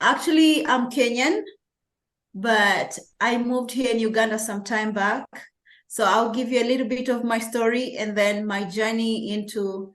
Actually, I'm Kenyan, but I moved here in Uganda some time back. So I'll give you a little bit of my story and then my journey into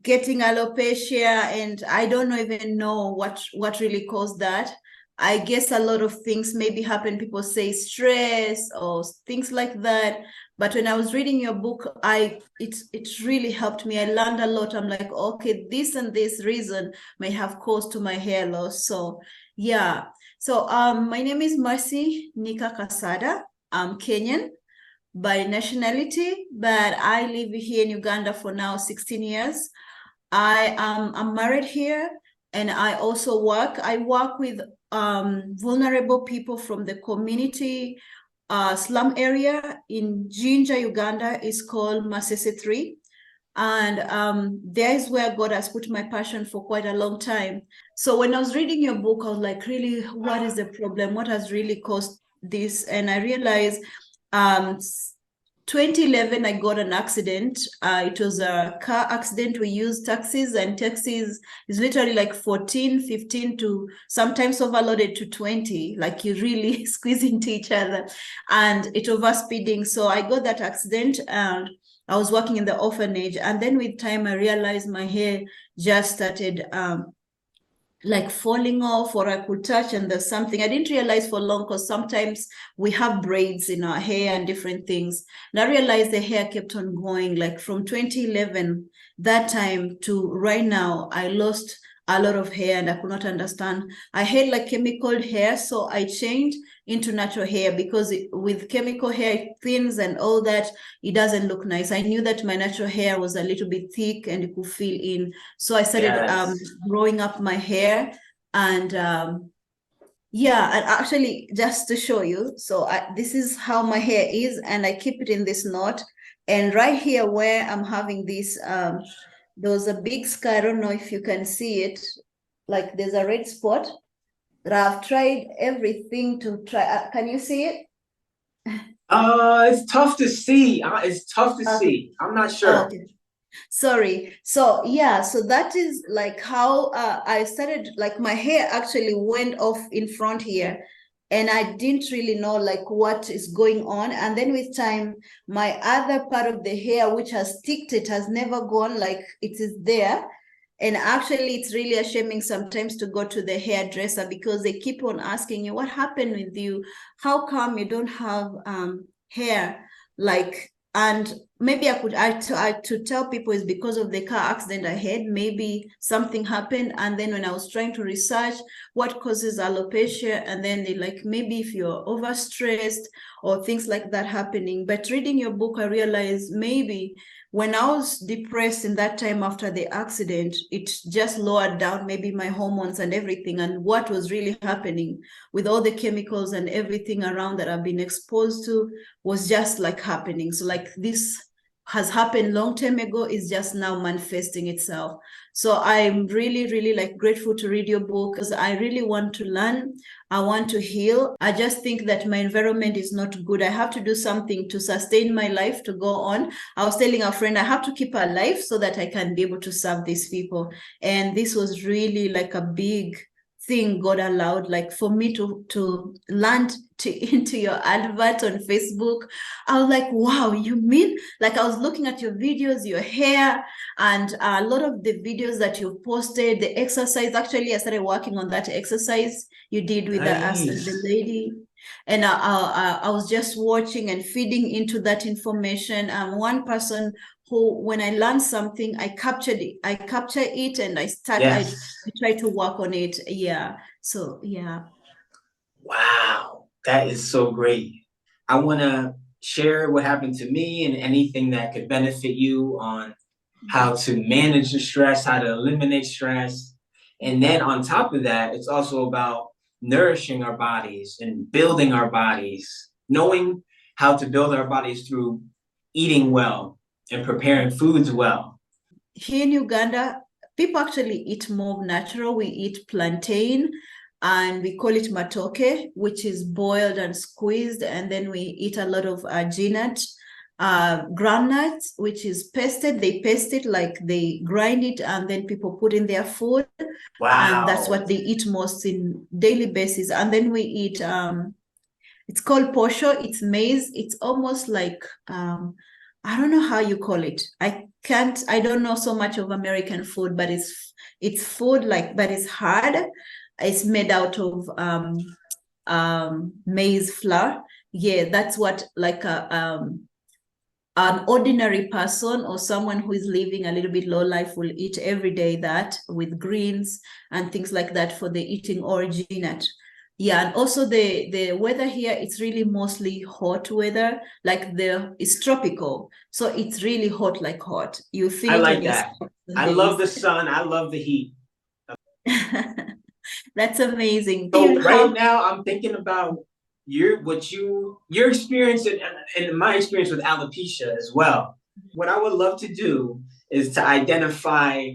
getting alopecia. And I don't even know what really caused that. I guess a lot of things maybe happen. People say stress or things like that. But when I was reading your book, it really helped me. I learned a lot. I'm like, okay, this and this reason may have caused to my hair loss. So yeah. So my name is Mercy Nika Kasada. I'm Kenyan by nationality, but I live here in Uganda for now 16 years. I'm married here, and I also work. I work with vulnerable people from the community slum area in Jinja, Uganda. Is called Masese 3. And there is where God has put my passion for quite a long time. So when I was reading your book, I was like, really, what is the problem? What has really caused this? And I realized um, 2011, I got an accident. It was a car accident. We used taxis, and taxis is literally like 14, 15 to sometimes overloaded to 20, like you really squeeze into each other, and it overspeeding. So I got that accident, and I was working in the orphanage. And then with time, I realized my hair just started like falling off, or I could touch and there's something. I didn't realize for long because sometimes we have braids in our hair and different things. And I realized the hair kept on going, like from 2011, that time to right now, I lost a lot of hair and I could not understand. I had like chemical hair, so I changed into natural hair because with chemical hair, it thins and all that, it doesn't look nice. I knew that my natural hair was a little bit thick and it could fill in. So I started Yes. growing up my hair, and yeah, and actually just to show you, so this is how my hair is, and I keep it in this knot. And right here where I'm having this, there was a big scar. I don't know if you can see it. Like there's a red spot. But I've tried everything to try. Can you see it? It's tough to see. It's tough to Okay. see. I'm not sure. Okay. Sorry. So yeah, so that is like how I started, like my hair actually went off in front here, and I didn't really know like what is going on. And then with time, my other part of the hair, which has sticked, it has never gone, like it is there. And actually, it's really ashamed sometimes to go to the hairdresser because they keep on asking you, what happened with you? How come you don't have hair? Like, and maybe I to tell people is because of the car accident I had. Maybe something happened, and then when I was trying to research what causes alopecia, and then they like, maybe if you're overstressed or things like that happening. But reading your book, I realized maybe when I was depressed in that time after the accident, it just lowered down maybe my hormones and everything. And what was really happening with all the chemicals and everything around that I've been exposed to was just like happening. So like this has happened long time ago, is just now manifesting itself. So I'm really, really like grateful to read your book because I really want to learn. I want to heal. I just think that my environment is not good. I have to do something to sustain my life to go on. I was telling a friend I have to keep alive so that I can be able to serve these people. And this was really like a big thing God allowed, like for me to land into your advert on Facebook. I was like, wow, you mean, like I was looking at your videos, your hair, and a lot of the videos that you posted, the exercise. Actually, I started working on that exercise you did with us and the Nice. lady. And I was just watching and feeding into that information. One person who, when I learned something, I captured it. I capture it, and I Yes. try to work on it. Yeah. So yeah. Wow. That is so great. I want to share what happened to me and anything that could benefit you on how to manage the stress, how to eliminate stress. And then on top of that, it's also about nourishing our bodies and building our bodies, knowing how to build our bodies through eating well and preparing foods well. Here in Uganda, people actually eat more natural. We eat plantain, and we call it matoke, which is boiled and squeezed, and then we eat a lot of ginat. groundnuts, which is pasted. They paste it, like they grind it, and then people put in their food. Wow. And that's what they eat most in daily basis. And then we eat, it's called posho. It's maize. It's almost like, I don't know how you call it. I don't know so much of American food, but it's food like, but it's hard. It's made out of maize flour. Yeah, that's what like an ordinary person or someone who is living a little bit low life will eat every day, that with greens and things like that for the eating origin. Yeah, and also the weather here, it's really mostly hot weather, like it's tropical. So it's really hot, like hot. You feel I it like on your that. skin. I love the sun. I love the heat. That's amazing. So right now I'm thinking about your experience and my experience with alopecia as well. What I would love to do is to identify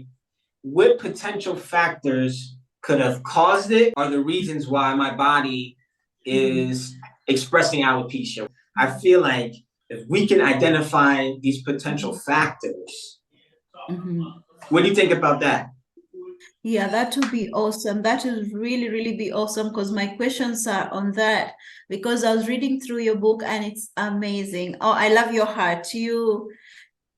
what potential factors could have caused it, or the reasons why my body is expressing alopecia. I feel like if we can identify these potential factors, what do you think about that? Yeah, that would be awesome. That would really, really be awesome, because my questions are on that, because I was reading through your book and it's amazing. Oh, I love your heart.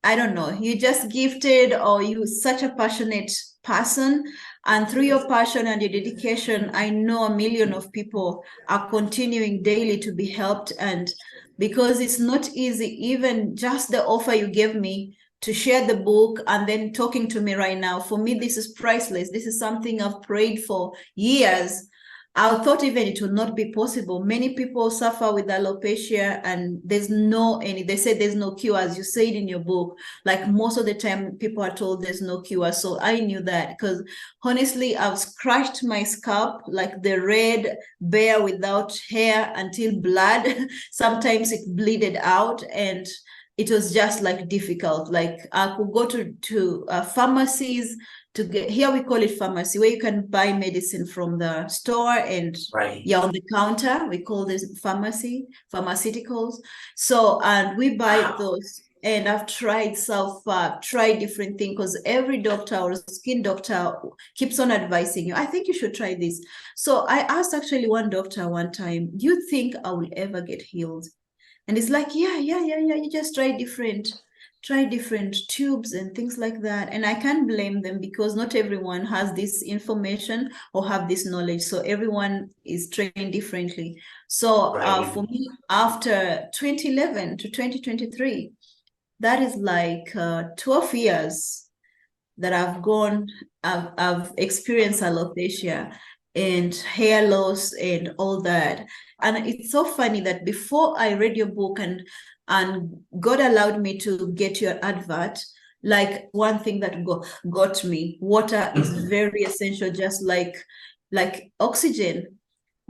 I don't know, you just gifted, or you such a passionate person. And through your passion and your dedication, I know a million of people are continuing daily to be helped. And because it's not easy, even just the offer you gave me to share the book and then talking to me right now, for me, this is priceless. This is something I've prayed for years. I thought even it would not be possible. Many people suffer with alopecia and they say there's no cure, as you said in your book. Like most of the time people are told there's no cure. So I knew that, because honestly, I've scratched my scalp like the red bear without hair until blood. Sometimes it bleeded out, and it was just like difficult. Like I could go to pharmacies to get, here we call it pharmacy, where you can buy medicine from the store, and you're on the counter. We call this pharmacy, pharmaceuticals. So, and we buy those. And I've tried so far, tried different things, because every doctor or skin doctor keeps on advising you, I think you should try this. So I asked actually one doctor one time, do you think I will ever get healed? And it's like, yeah, you just try different tubes and things like that. And I can't blame them, because not everyone has this information or have this knowledge. So everyone is trained differently. So for me, after 2011 to 2023, that is like 12 years that I've experienced alopecia and hair loss and all that. And it's so funny that before I read your book and God allowed me to get your advert, like one thing that got me, water is very essential, just like oxygen.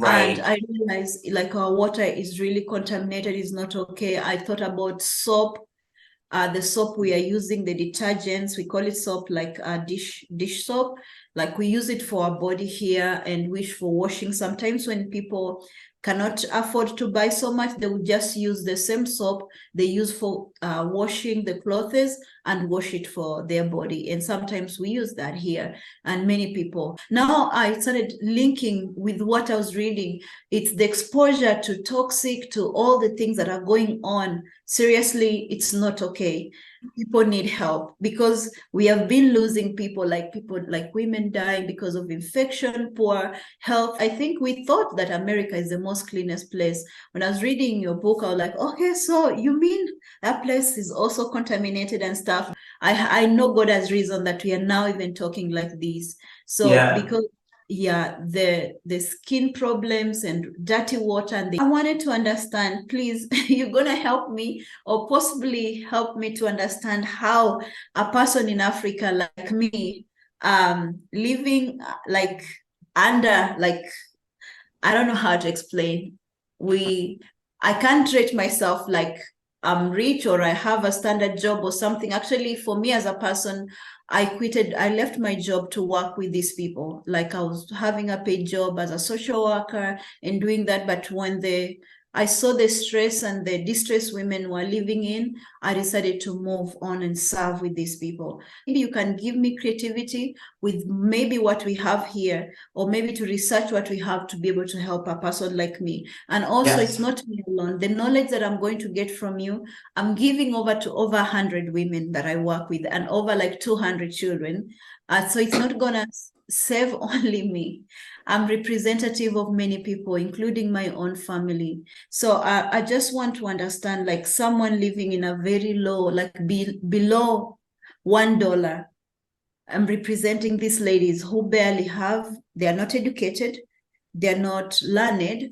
And I realized like our water is really contaminated, is not okay. I thought about soap. The soap we are using, the detergents, we call it soap, like dish soap. Like we use it for our body here and wish for washing. Sometimes when people cannot afford to buy so much, they will just use the same soap they use for washing the clothes and wash it for their body. And sometimes we use that here, and many people. Now I started linking with what I was reading. It's the exposure to toxic, to all the things that are going on. Seriously, it's not okay. People need help, because we have been losing people like women dying because of infection, poor health. I think we thought that America is the most cleanest place. When I was reading your book, I was like, okay, so you mean that place is also contaminated and stuff. I know God has reason that we are now even talking like this. So because the skin problems and dirty water, and I wanted to understand, please, you're gonna help me, or possibly help me to understand how a person in Africa like me, living like under, like, I don't know how to explain. I can't rate myself like I'm rich or I have a standard job or something. Actually, for me as a person, I left my job to work with these people. Like I was having a paid job as a social worker and doing that. But when the I saw the stress and the distress women were living in. I decided to move on and serve with these people. Maybe you can give me creativity with maybe what we have here, or maybe to research what we have to be able to help a person like me. And also, Yes. it's not me alone. The knowledge that I'm going to get from you, I'm giving over to over 100 women that I work with and over like 200 children. So it's not going to save only me. I'm representative of many people, including my own family. So I just want to understand, like someone living in a very low, like below $1. I'm representing these ladies who barely have, they are not educated, they're not learned.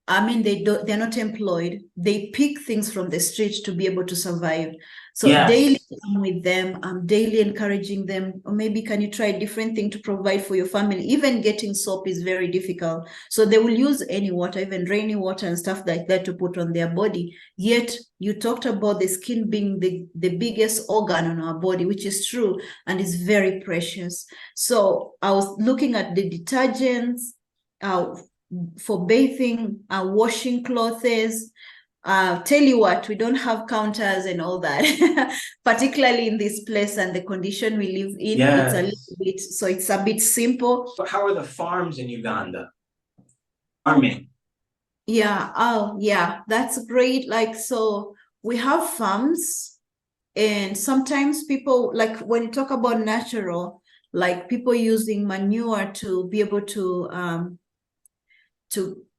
I mean, they're not employed. They pick things from the street to be able to survive. So Yes. daily I'm with them. I'm daily encouraging them. Or maybe can you try a different thing to provide for your family? Even getting soap is very difficult. So they will use any water, even rainy water and stuff like that to put on their body. Yet you talked about the skin being the biggest organ on our body, which is true and is very precious. So I was looking at the detergents, for bathing, washing clothes. Tell you what, we don't have counters and all that, particularly in this place and the condition we live in. Yes. It's a little bit, so it's a bit simple. But how are the farms in Uganda? Farming. Yeah, oh yeah, that's great. Like, so we have farms, and sometimes people, like when you talk about natural, like people using manure to be able to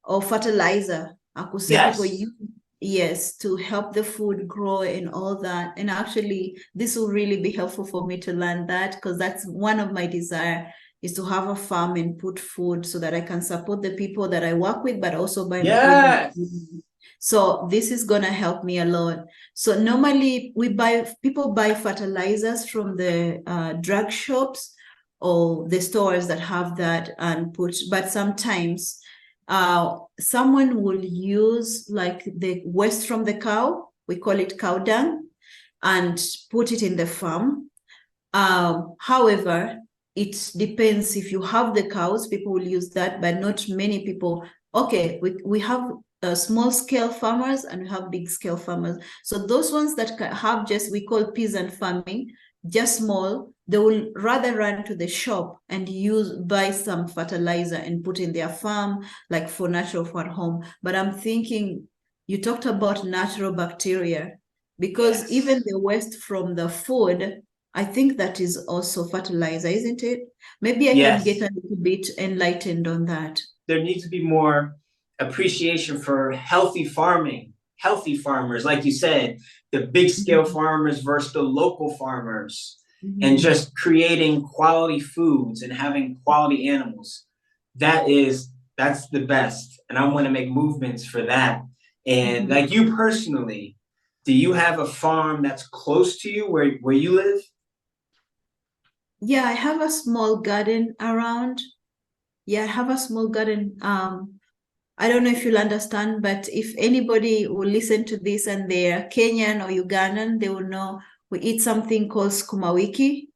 or fertilizer. I could say Yes. people use, yes, to help the food grow and all that. And actually, this will really be helpful for me to learn that, because that's one of my desire, is to have a farm and put food so that I can support the people that I work with, but also by Yes. so this is gonna help me a lot. So normally people buy fertilizers from the drug shops or the stores that have that and but sometimes someone will use like the waste from the cow, we call it cow dung, and put it in the farm. However, it depends. If you have the cows, people will use that, but not many people. Okay, we have small scale farmers and we have big scale farmers. So those ones that have just, we call peasant farming, just small, they will rather run to the shop and buy some fertilizer and put in their farm, like for natural for at home. But I'm thinking, you talked about natural bacteria, because Yes. even the waste from the food, I think that is also fertilizer, isn't it? Maybe I can get a little bit enlightened on that. There needs to be more appreciation for healthy farming, healthy farmers, like you said, the big scale farmers versus the local farmers, and just creating quality foods and having quality animals. That's the best. And I want to make movements for that. And like you personally, do you have a farm that's close to you where you live? Yeah, I have a small garden around. Yeah, I have a small garden. I don't know if you'll understand, but if anybody will listen to this and they're Kenyan or Ugandan, they will know we eat something called sukuma wiki.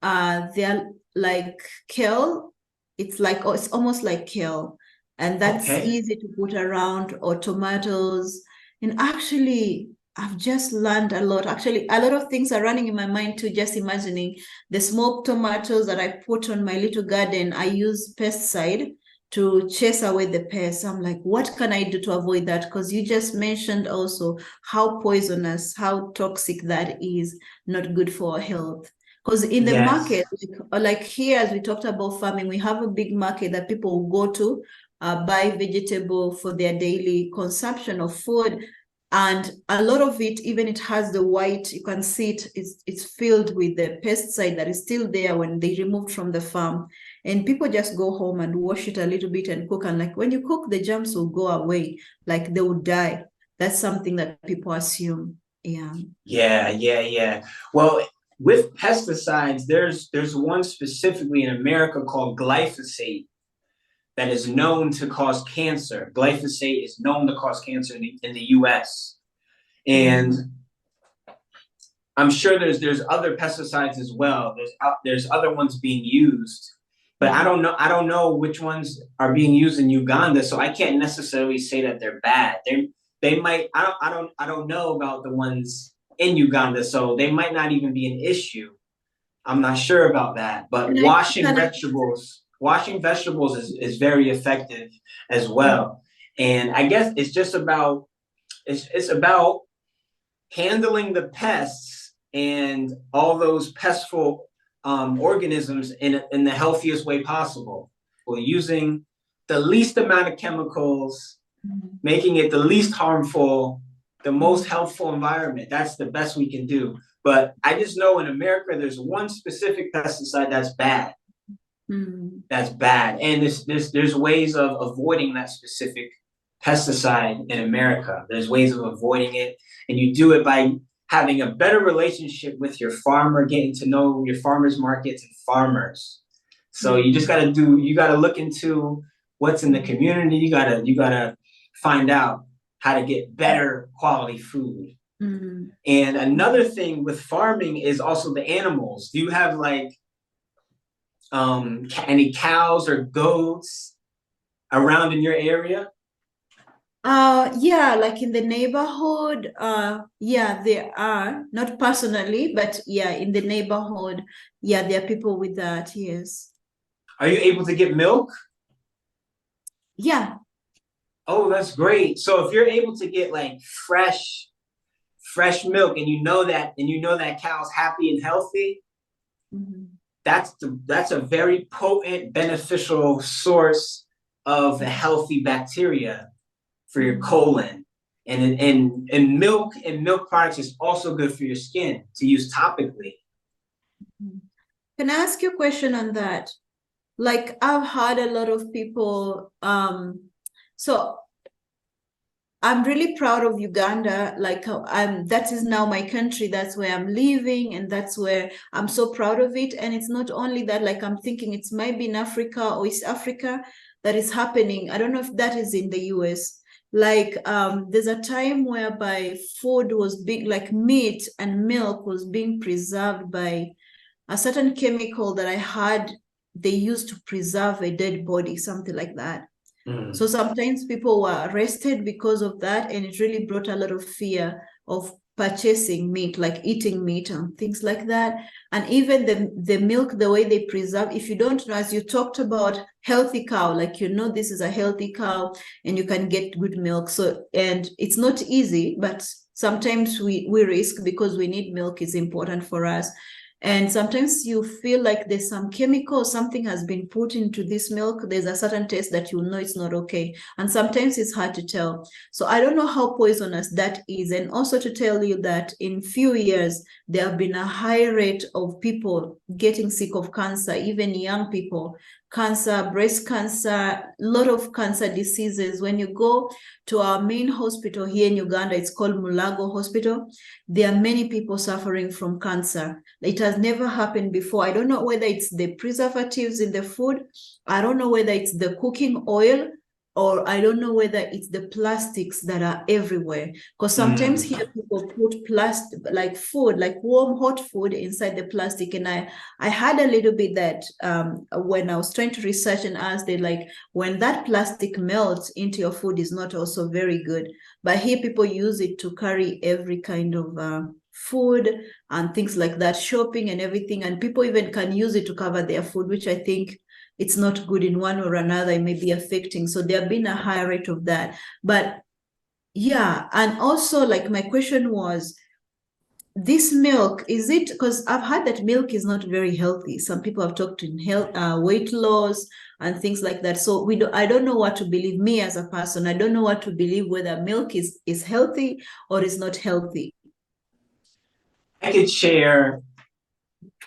They're like kale. It's like, oh, it's almost like kale. And that's easy to put around, or tomatoes. And actually, I've just learned a lot. Actually, a lot of things are running in my mind too, just imagining the smoked tomatoes that I put on my little garden. I use pesticide to chase away the pests. I'm like, what can I do to avoid that? Because you just mentioned also how poisonous, how toxic that is, not good for our health. Because in the market, like here, as we talked about farming, we have a big market that people will go to buy vegetable for their daily consumption of food. And a lot of it, even it has the white, you can see it's filled with the pesticide that is still there when they removed from the farm. And people just go home and wash it a little bit and cook. And like when you cook, the germs will go away, like they will die. That's something that people assume. Yeah. Well, with pesticides, there's one specifically in America called glyphosate that is known to cause cancer. Glyphosate is known to cause cancer in the US. And I'm sure there's other pesticides as well. There's other ones being used, but I don't know which ones are being used in Uganda, so I can't necessarily say that they're bad. they might, I don't know about the ones in Uganda, so they might not even be an issue. I'm not sure about that, but washing vegetables is very effective as well. And I guess it's just about, it's about handling the pests and all those pestful organisms in the healthiest way possible. We're using the least amount of chemicals, making it the least harmful, the most healthful environment. That's the best we can do. But I just know in America, there's one specific pesticide that's bad. That's bad. And there's ways of avoiding that specific pesticide in America. There's ways of avoiding it. And you do it by having a better relationship with your farmer, getting to know your farmers markets and farmers. So you just you gotta look into what's in the community. You gotta find out how to get better quality food. And another thing with farming is also the animals. Do you have like any cows or goats around in your area? Yeah, like in the neighborhood, yeah, there are, not personally, but yeah, in the neighborhood, yeah, there are people with that, yes. Are you able to get milk? Yeah. Oh, that's great. So if you're able to get like fresh milk and you know that cow's happy and healthy, that's a very potent, beneficial source of a healthy bacteria for your colon. And milk and milk products is also good for your skin to use topically. Can I ask you a question on that? Like I've heard a lot of people, so I'm really proud of Uganda. Like that is now my country. That's where I'm living, and that's where I'm so proud of it. And it's not only that, like I'm thinking it's maybe in Africa or East Africa that is happening. I don't know if that is in the US. Like there's a time whereby food was being, like meat and milk was being preserved by a certain chemical that I had they used to preserve a dead body, something like that. So sometimes people were arrested because of that, and it really brought a lot of fear of purchasing meat, like eating meat and things like that. And even the milk, the way they preserve, if you don't know, as you talked about healthy cow, like this is a healthy cow and you can get good milk. So, and it's not easy, but sometimes we risk because we need milk, is important for us. And sometimes you feel like there's some chemical, something has been put into this milk. There's a certain taste that you know it's not okay. And sometimes it's hard to tell. So I don't know how poisonous that is. And also to tell you that in few years, there have been a high rate of people getting sick of cancer, even young people, cancer, breast cancer, a lot of cancer diseases. When you go to our main hospital here in Uganda, it's called Mulago Hospital. There are many people suffering from cancer. It has never happened before. I don't know whether it's the preservatives in the food. I don't know whether it's the cooking oil, or I don't know whether it's the plastics that are everywhere. Because sometimes here people put plastic, like food, like warm, hot food inside the plastic. And I had a little bit that when I was trying to research and ask, they like, when that plastic melts into your food is not also very good. But here people use it to carry every kind of food and things like that, shopping and everything. And people even can use it to cover their food, which I think it's not good in one or another. It may be affecting. So there have been a higher rate of that. But yeah, and also like my question was, this milk, is it, because I've heard that milk is not very healthy. Some people have talked in health, weight loss and things like that. So I don't know what to believe. Me as a person, I don't know what to believe, whether milk is healthy or is not healthy. I could share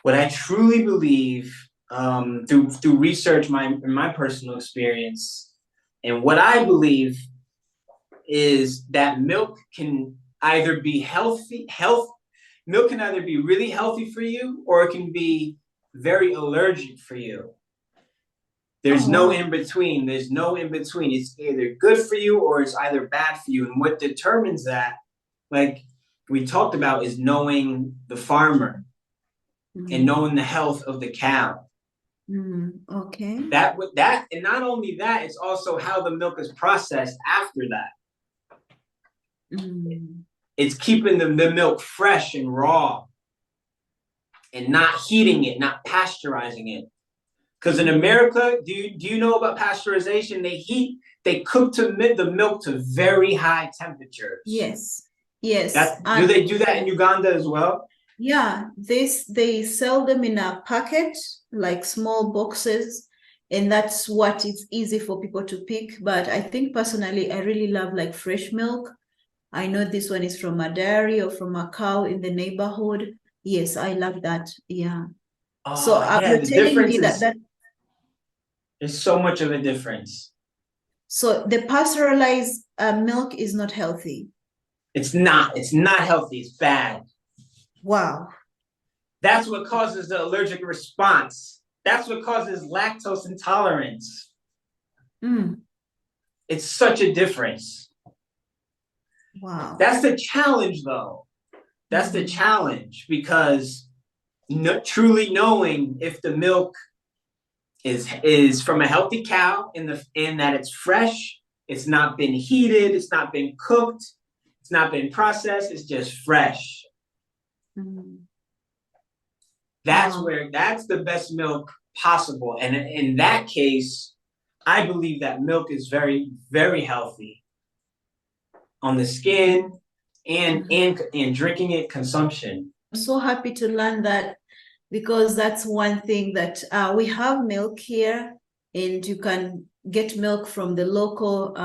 what I truly believe through research, my personal experience, and what I believe is that milk can either be milk can either be really healthy for you, or it can be very allergic for you. There's no in between. There's no in between. It's either good for you or it's either bad for you. And what determines that, like we talked about, is knowing the farmer and knowing the health of the cow. Okay. And not only that, it's also how the milk is processed after that. It's keeping the milk fresh and raw and not heating it, not pasteurizing it. Because in America, do you know about pasteurization? They cook the milk to very high temperatures. Yes. Yes. Do they do that in Uganda as well? Yeah, they sell them in a packet, like small boxes, and that's what it's easy for people to pick. But I think personally, I really love like fresh milk. I know this one is from a dairy or from a cow in the neighborhood. Yes, I love that. Yeah. So Yeah, you're the telling me difference that there's so much of a difference. so the pasteurized milk is not healthy. It's not healthy. It's bad. Wow. That's what causes the allergic response. That's what causes lactose intolerance. It's such a difference. Wow. That's the challenge, though. That's the challenge, because truly knowing if the milk is from a healthy cow in that it's fresh, it's not been heated, it's not been cooked, it's not been processed, it's just fresh. That's the best milk possible. And in that case, I believe that milk is very, very healthy on the skin and drinking it, consumption. I'm so happy to learn that, because that's one thing that we have milk here, and you can get milk from the local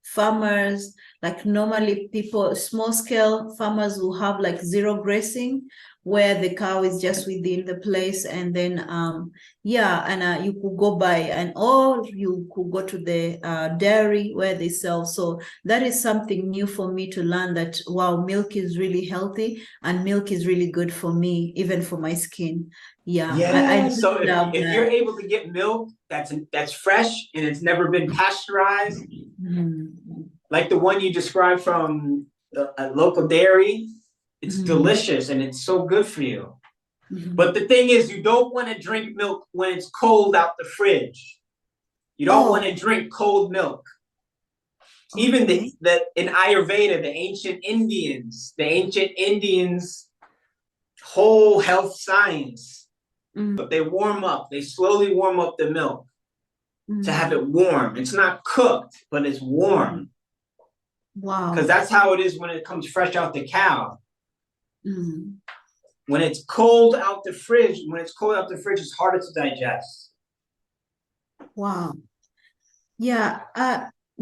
farmers. Like normally people, small scale farmers will have like zero grazing, where the cow is just within the place, and then you could go by, or you could go to the dairy where they sell. So that is something new for me to learn, that wow, milk is really healthy and milk is really good for me, even for my skin. I So love if that. you're able to get milk that's fresh and it's never been pasteurized, like the one you described from a local dairy, it's delicious and it's so good for you. But the thing is, you don't want to drink milk when it's cold out the fridge. You don't want to drink cold milk. Even in Ayurveda, the ancient Indians' whole health science, but they slowly warm up the milk to have it warm. It's not cooked, but it's warm. Wow. Because that's how it is when it comes fresh out the cow. When it's cold out the fridge, it's harder to digest. Wow. Yeah.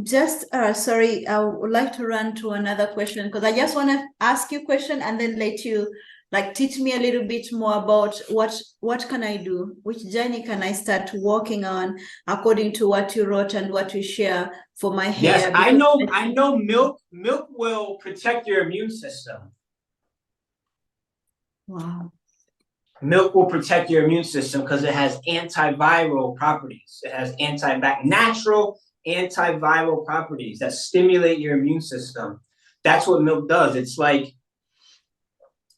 Sorry, I would like to run to another question, because I just want to ask you a question and then let you like teach me a little bit more about what can I do, which journey can I start working on according to what you wrote and what you share for my hair. Yes, I know milk will protect your immune system. Wow. Milk will protect your immune system because it has antiviral properties. It has natural antiviral properties that stimulate your immune system. That's what milk does. It's like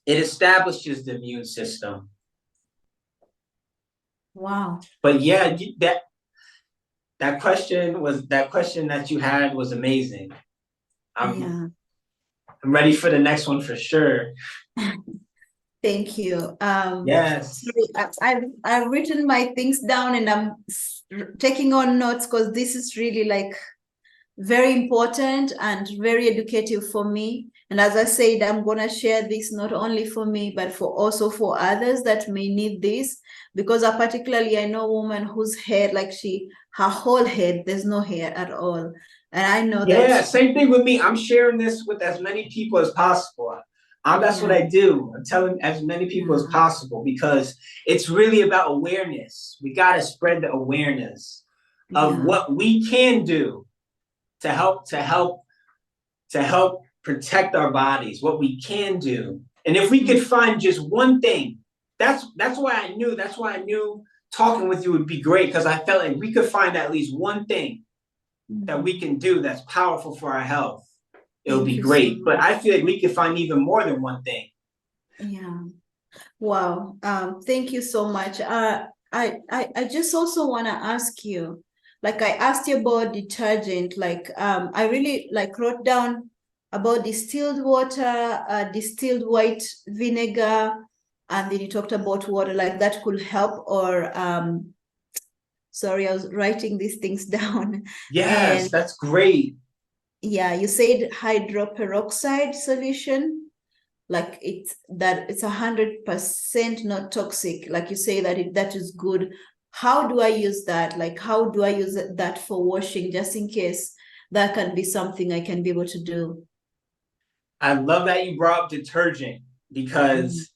it establishes the immune system. Wow. But yeah, that question that you had was amazing. I'm ready for the next one for sure. Thank you. Yes. I've written my things down and I'm taking on notes, because this is really like very important and very educative for me. And as I said, I'm going to share this not only for me, but also for others that may need this, because particularly I know a woman whose hair, like her whole head, there's no hair at all. And I know that. Yeah, same thing with me. I'm sharing this with as many people as possible. That's what I do. I'm telling as many people as possible, because it's really about awareness. We got to spread the awareness of what we can do to help protect our bodies, what we can do. And if we could find just one thing, that's why I knew talking with you would be great, because I felt like we could find at least one thing that we can do that's powerful for our health. It'll be great. But I feel like we could find even more than one thing. Yeah. Wow. Thank you so much. I just also want to ask you, like I asked you about detergent, like I really like wrote down about distilled water, distilled white vinegar, and then you talked about water, like that could help. Or sorry, I was writing these things down. Yes, And that's great. yeah, you said hydroperoxide solution, like it's 100% not toxic. Like you say that that is good. How do I use that? Like, how do I use that for washing, just in case that can be something I can be able to do? I love that you brought up detergent, because